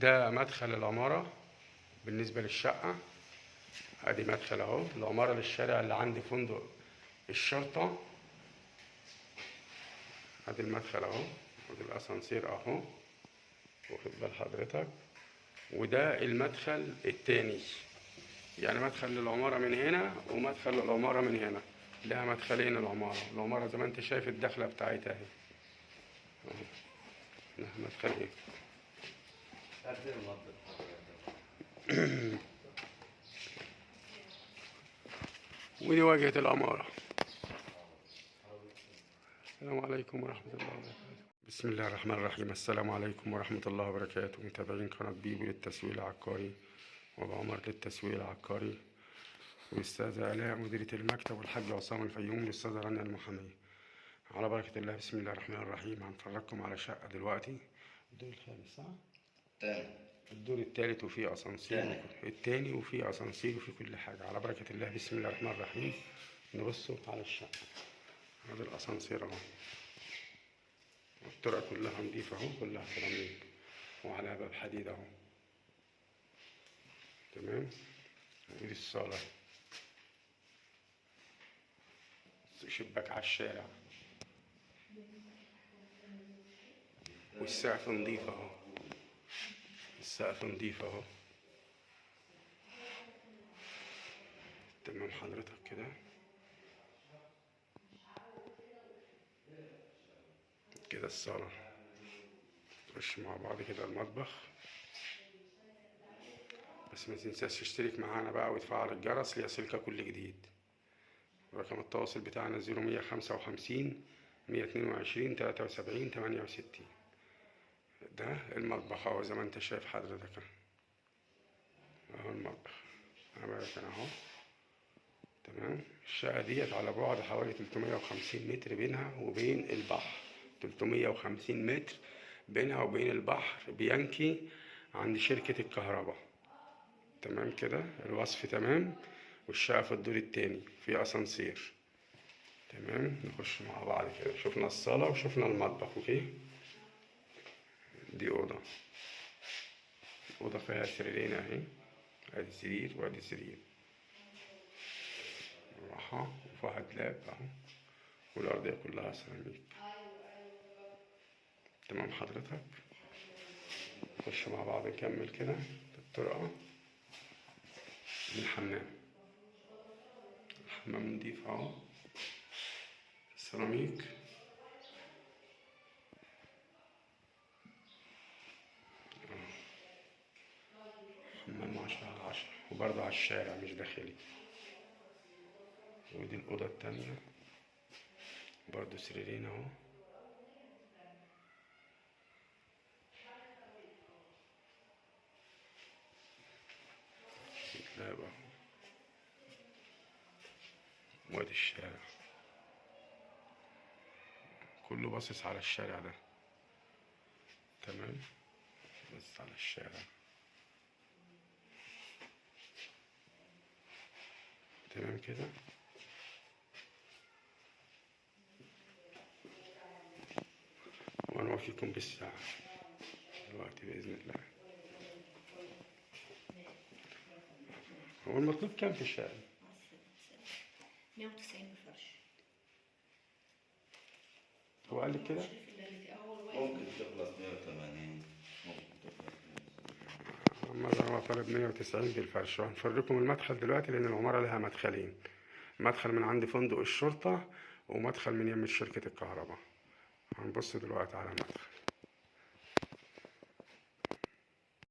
ده مدخل العمارة بالنسبة للشقة. ادي مدخل اهو العمارة للشارع اللي عند فندق الشرطة. ادي المدخل اهو، ودي الاسانسير اهو، واخد بال حضرتك. وده المدخل التاني، يعني مدخل للعمارة من هنا ومدخل للعمارة من هنا. لها مدخلين العمارة زي ما انت شايف الدخلة بتاعتها اهي. لها مدخلين. ودي واجهة العمارة. السلام عليكم ورحمة الله وبركاته. بسم الله الرحمن الرحيم. السلام عليكم ورحمة الله وبركاته. متابعين قناة بيبو للتسويق العقاري، وأبو عمر للتسويق العقاري، والأستاذة آلاء مديرة المكتب، والحاج عصام الفيوم، والأستاذة رانيا المحامية. على بركة الله. بسم الله الرحمن الرحيم. هنفرجكم على شقة دلوقتي. الدور الخامس صح؟ تاني. الدور التالت وفيه أسانسير، التاني وفيه أسانسير وفيه كل حاجة. على بركة الله. بسم الله الرحمن الرحيم. نبصوا على الشقة. هذا الأسانسير أهو، الطرق كلها نضيفة اهو، كلها سيراميك، وعلى باب حديد اهو. تمام. ودي الصالة، شباك على الشارع، والسقف نضيف اهو، السقف نضيف اهو. تمام حضرتك كده. كده الصالة. نخش مع بعض كده المطبخ. بس ما تنساش تشترك معانا بقى وتفعل الجرس ليصلك كل جديد. رقم التواصل بتاعنا 0155 122 73 68. ده المطبخ اهو زي ما انت شايف حضرتك اهو المطبخ. انا اهو. تمام. الشقة ديت على بعد حوالي 350 متر بينها وبين البحر. 350 متر بينها وبين البحر بيانكي عند شركة الكهرباء. تمام كده. الوصف تمام. والشقة في الدور التاني في أسانسير. تمام. نخش مع بعض كده. شفنا الصالة وشفنا المطبخ. اوكي. دي أوضة. أوضة فيها سريرين اهي. ادي سرير وادي سرير. راحة وفيها دولاب اهو، والأرضية كلها سيراميك. تمام حضرتك. نخش مع بعض نكمل كده الطرقة للحمام. الحمام نضيف اهو، سيراميك. حمام 10/10، وبرضه على الشارع مش داخلي. ودي الأوضة التانية، برضه سريرين اهو. دولاب اهو، وادي الشارع كله باصص على الشارع ده. تمام. بص على الشارع. تمام كده. ونوفيكم بالساعة دلوقتي بإذن الله. هو المطلوب كام في الشقة؟ 190 فرش. هو قال لك كده؟ ممكن تخلص 180. مثلا هو طالب 190 بالفرش. وهنفرجكم المدخل دلوقتي لأن العمارة لها مدخلين. مدخل من عند فندق الشرطة، ومدخل من يم شركة الكهرباء. هنبص دلوقتي على المدخل.